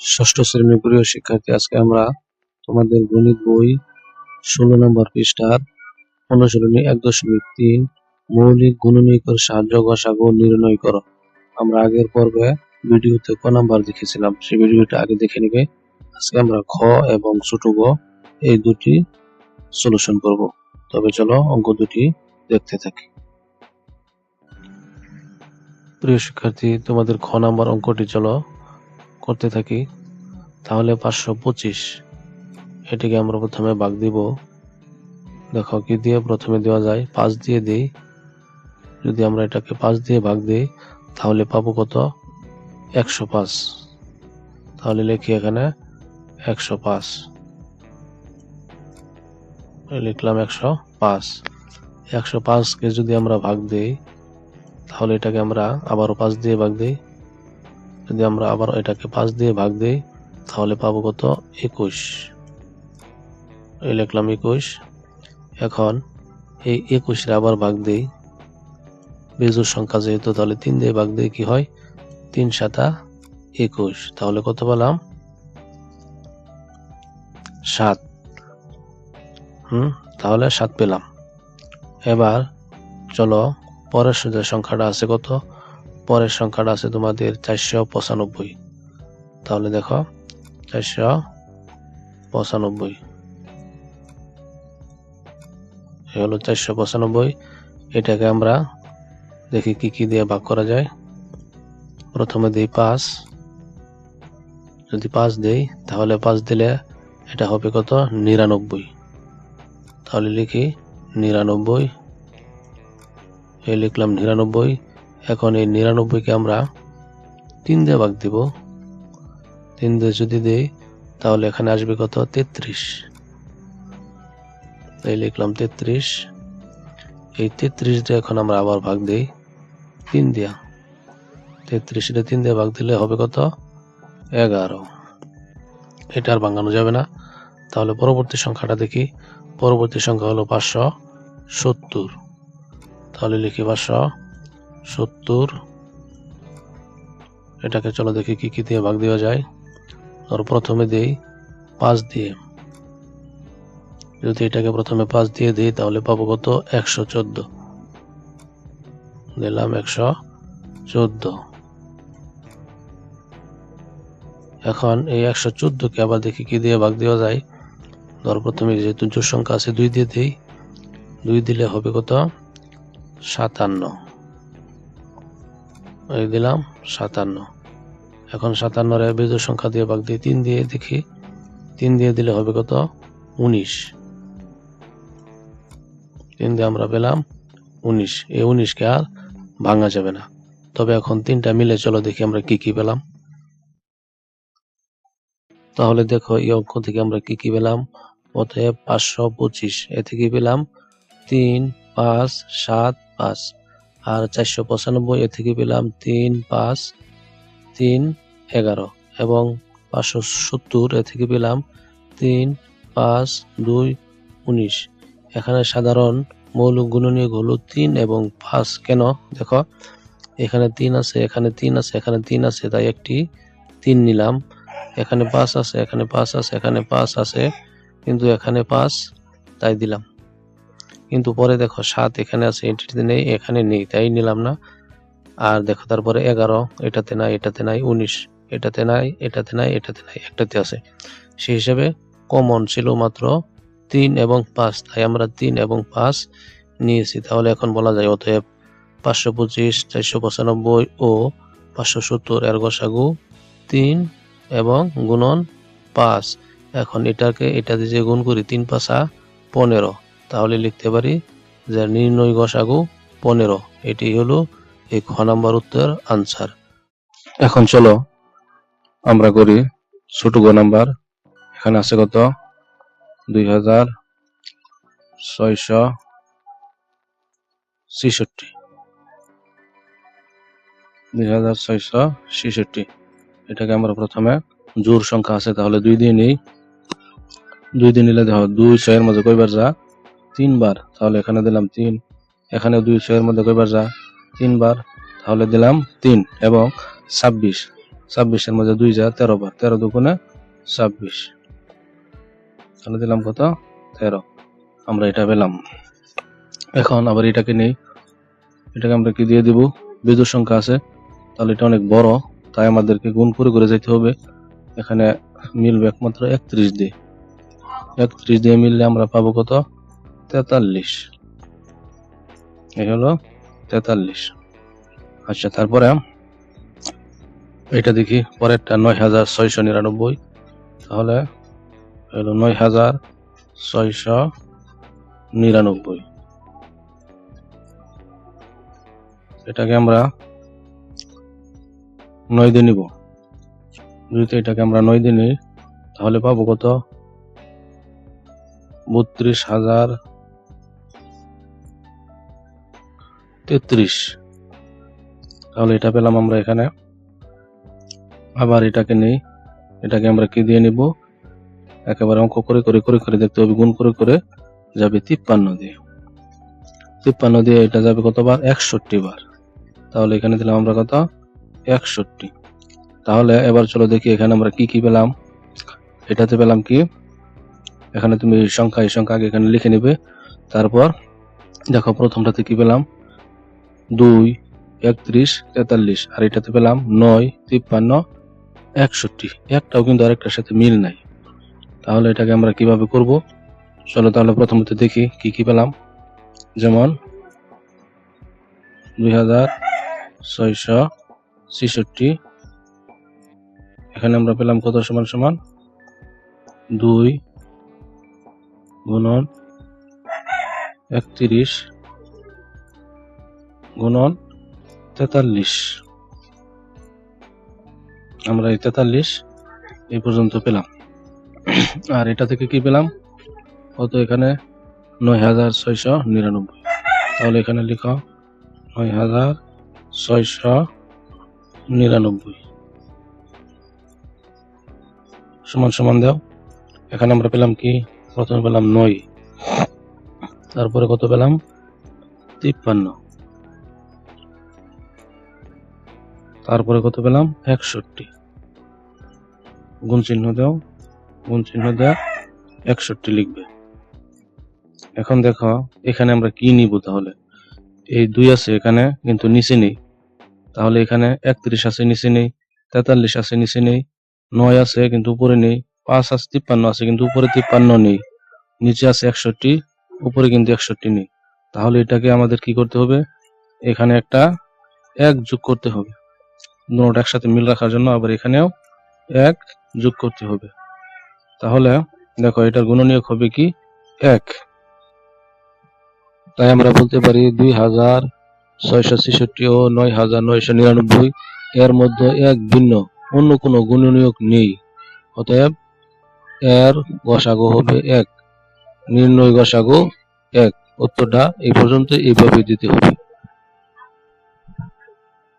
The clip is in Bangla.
ষষ্ঠ শ্রেণীর প্রিয় শিক্ষার্থী, আজকে আমরা তোমাদের গণিত বই 16 নম্বর পৃষ্ঠার অনুশীলনী 1.3 মৌলিক গুণনীয়কের সাহায্য গসাগু নির্ণয় করো। আমরা আগের পর্বে ভিডিওতে ক নাম্বার দেখেছিলাম, সেই ভিডিওটা আগে দেখে নেবে। আজকে আমরা খ এবং ছোট গ এই দুটি সলিউশন করব। তবে চলো অঙ্ক দুটি দেখতে থাকি। প্রিয় শিক্ষার্থী, তোমাদের খ নাম্বার অঙ্কটি চলো করতে থাকি। তাহলে 525 এটিকে আমরা প্রথমে ভাগ দিব। দেখো কি দিয়ে প্রথমে দেওয়া যায়, 5 দিয়ে দিই। যদি আমরা এটাকে 5 দিয়ে ভাগ দিই তাহলে পাবো কত? 105। তাহলে লিখি এখানে 105, লিখলাম 105। 105 কে যদি আমরা ভাগ দিই তাহলে এটাকে আমরা আবারও 5 দিয়ে ভাগ দিই। যদি আমরা আবার এটাকে 5 দিয়ে ভাগ দিই তাহলে পাবো কত? 21। এই লিখলাম 21। এখন এই 21 এর আবার ভাগ দিই, বেজোড় সংখ্যা যেহেতু, তাহলে 3 দিয়ে ভাগ দিই, কি হয়? 3 7 21। তাহলে কত পেলাম? 7। তাহলে 7 পেলাম। এবার চলো পরের যে সংখ্যাটা আছে, কত? পরের সংখ্যাটা আছে তোমাদের 495। তাহলে দেখো 495 হলো 495। এটাকে আমরা দেখি কি কি দিয়ে ভাগ করা যায়। প্রথমে দিই 5। যদি 5 দেই তাহলে 5 দিলে এটা হবে কত? 99। তাহলে লিখি 99। এই লিখলাম 99। এখন এই 99 কে আমরা 3 দিয়ে ভাগ দিব। 3 দিয়ে যদি দেই তাহলে এখানে আসবে কত? 33। এই লিখলাম 33। এই 33 দিয়ে এখন আমরা আবার ভাগ দেই 3 দিয়া। 33 টা 3 দিয়ে ভাগ দিলে হবে কত? 11। এটা আর ভাঙানো যাবে না। তাহলে পরবর্তী সংখ্যাটা দেখি। পরবর্তী সংখ্যা হলো 570। তাহলে লিখি 570। এটাকে চলো দেখি কি কি দিয়ে ভাগ দেওয়া যায়। ধরো প্রথমে দেই 5 দিয়ে। যদি এটাকে প্রথমে 5 দিয়ে দিই তাহলে পাবো কত? 114। দিলাম 114। এখন এই 114 কে আবার দেখি কি দিয়ে ভাগ দেওয়া যায়। ধরো প্রথমে যেহেতু জোড় সংখ্যা আছে 2 দিয়ে দিই। 2 দিলে হবে কত? 57। এই দিলাম 57। এখন 57 এর বেজোড় সংখ্যা দিয়ে ভাগ দিই 3 দিয়ে, দেখি 3 দিয়ে দিলে হবে কত? 19। 3 দিয়ে আমরা পেলাম 19। এই 19 কে আর ভাঙা যাবে না। তবে এখন 3টা মিলে চলো দেখি আমরা কি কি পেলাম। তাহলে দেখো এই অঙ্ক থেকে আমরা কি কি পেলাম। অতএব 525 এ থেকে পেলাম 3 5 7 5। আর 495 এ থেকে পেলাম 3 5 3 11। এবং 570 এ থেকে পেলাম 3 5 2 19। এখানে সাধারণ মৌলিক গুণনীয়ক হলো 3 এবং 5। কেন? দেখো এখানে 3 আছে, এখানে 3 আছে, এখানে 3 আছে, তাই একটি 3 নিলাম। এখানে 5 আছে, এখানে 5 আছে, এখানে 5 আছে, কিন্তু এখানে 5 তাই দিলাম। কিন্তু পরে দেখো 7 এখানে আছে, এটাতে নেই, এখানে নেই, তাই নিলাম না। আর দেখো তারপরে 11 এটাতে নাই, এটাতে নাই, 19 এটাতে নাই, এটাতে নাই, এটাতে নাই, একটাতে আছে। সেই হিসাবে কমন ছিল মাত্র 3 এবং 5, তাই আমরা 3 এবং 5 নিয়েছি। তাহলে এখন বলা যায় অতএব 525 495 ও 570 এর গসাগু 3 এবং গুণন 5। এখন এটাকে এটা দিয়ে গুণ করি 3 5 15। তাহলে লিখতে পারি যে নির্ণয় গসাগু 15। এটি হলো এই খ নাম্বার উত্তর আনসার। এখন চলো আমরা করি ছোট গ নাম্বার। এখানে আছে কত? 2666। এটাকে আমরা প্রথমে জোড় সংখ্যা আছে, তাহলে 2 দিয়ে নিই। 2 দিয়ে নিলে দেখো 2 6 এর মধ্যে কয়বার যা? 3 বার। তাহলে এখানে দিলাম 3। এখানে 2 6 এর মধ্যে কয়বার যা? 3 বার। তাহলে দিলাম 3 এবং 26। 26 এর মধ্যে 2 যায় 13 বার, 13 দুগুণে 26, তাহলে দিলাম কত 13, আমরা এটা পেলাম। এখন আবার এটাকে নেই, এটাকে আমরা কি দিয়ে দিব, বিজোড় সংখ্যা আছে, তাহলে এটা অনেক বড়, তাই আমাদেরকে গুণ করে করে যেতে হবে। এখানে মিলবে একমাত্র 31 দিয়ে, 31 দিয়ে মিললে আমরা পাবো কত 43, এই হলো 43। আচ্ছা, তারপরে এটা দেখি পরেরটা 9699, তাহলে হলো 9699, এটাকে আমরা 9 দিয়ে নিব। যদি এটাকে আমরা 9 দিয়ে নিই তাহলে পাবো কত 32,033, তাহলে এটা পেলাম আমরা এখানে। আবার এটাকে নেই, এটাকে আমরা কি দিয়ে নিব, একেবারে অঙ্ক করে করে করে করে দেখতে হবে, গুণ করে করে যাবে 53 দিয়ে, 53 দিয়ে এটা যাবে কতবার 61 বার, তাহলে এখানে দিলাম আমরা কত 61। তাহলে এবার চলো দেখি এখানে আমরা কি কি পেলাম। এটাতে পেলাম কি, এখানে তুমি এই সংখ্যা আগে এখানে লিখে নিবে, তারপর দেখো প্রথমটাতে কি পেলাম 2, 31, 43, আর এটাতে পেলাম 9, 53, 61, একটাও কিন্তু আরেকটার সাথে মিল নাই। তাহলে এটাকে আমরা কিভাবে করব, চলো তাহলে প্রথমত দেখি কি কি পেলাম। যেমন 2666, এখানে আমরা পেলাম কত সমান সমান 2 গুণন 31 গুণন 43, আমরা এই 43 এই পর্যন্ত পেলাম। আর এটা থেকে কি পেলাম কত, এখানে 9699, তাহলে এখানে লিখো 9699 সমান সমান দাও। এখানে আমরা পেলাম কি, প্রথমে পেলাম 9, তারপরে কত পেলাম 53, তারপরে কত পেলাম 61, গুণ চিহ্ন দাও, গুণ চিহ্ন দেওয়া 61 লিখবে। এখন দেখো এখানে আমরা কি নিব, তাহলে এই 2 আছে এখানে কিন্তু নিচে নেই, তাহলে এখানে 31 আছে নিচে নেই, 43 আছে নিচে নেই, 9 আছে কিন্তু উপরে নেই, 5 আছে 53 আছে কিন্তু উপরে 53 নেই, নিচে আছে 61, উপরে কিন্তু 61 নেই। তাহলে এটাকে আমাদের কি করতে হবে, এখানে একটা 1 যোগ করতে হবে, দুটোটা একসাথে মিল রাখার জন্য আবার এখানেও 1 যোগ করতে হবে। তাহলে দেখো এটার গুণনীয়ক হবে কি 1, তাই আমরা বলতে পারি 2666 ও 9999 এর মধ্যে এক ভিন্ন অন্য কোনো গুণনীয়ক নেই, অতএব এর গসাগু হবে 1, নির্ণয় গসাগু 1। উত্তরটা এই পর্যন্ত এইভাবে দিতে হবে।